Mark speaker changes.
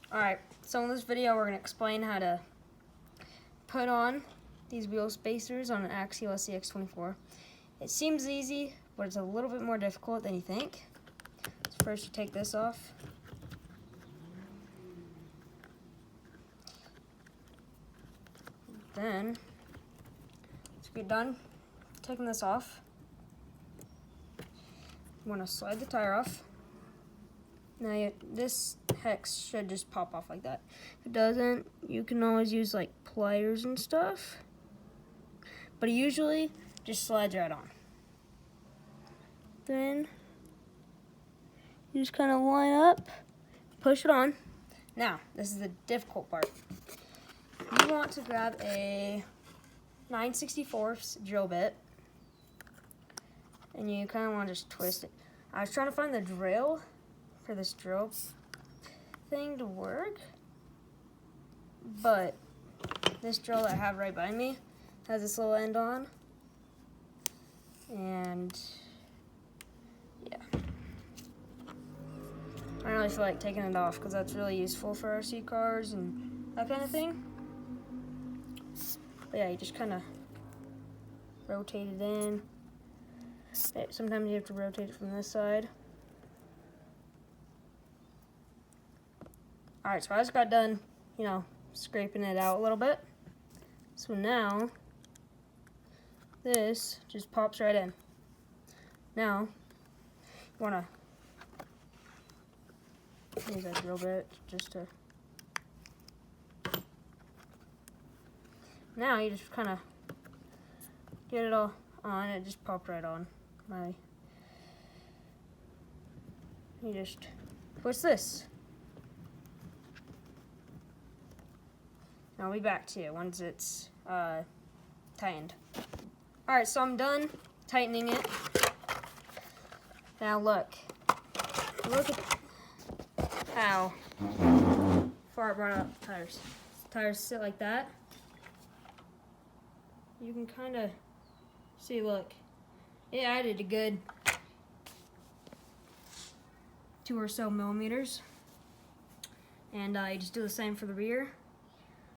Speaker 1: Alright, so in this video we're going to explain how to put on these wheel spacers on an axail scx24. It seems easy, but it's a little bit more difficult than you think. So first you take this off. Then, once you get done taking this off, you want to slide the tire off. Now this hex should just pop off like that. If it doesn't, you can always use like pliers and stuff, but it usually just slides right on. Then you just kind of line up, push it on. Now this is the difficult part. You want to grab a 9/64 drill bit, and you kind of want to just twist it. I was trying to find the drill for this drill thing to work, but this drill that I have right by me has this little end on, and yeah, I don't really feel like taking it off because that's really useful for RC cars and that kind of thing. But yeah, you just kind of rotate it in. Sometimes you have to rotate it from this side. Alright, so I just got done, scraping it out a little bit. So now, this just pops right in. Now, you want to use that drill bit just to... Now you just kind of get it all on. It just popped right on. You just twist this. I'll be back to you once it's tightened. Alright, so I'm done tightening it. Now look at how far I brought up the tires. The tires sit like that. You can kind of see, look, it added a good 2 or so millimeters. And you just do the same for the rear.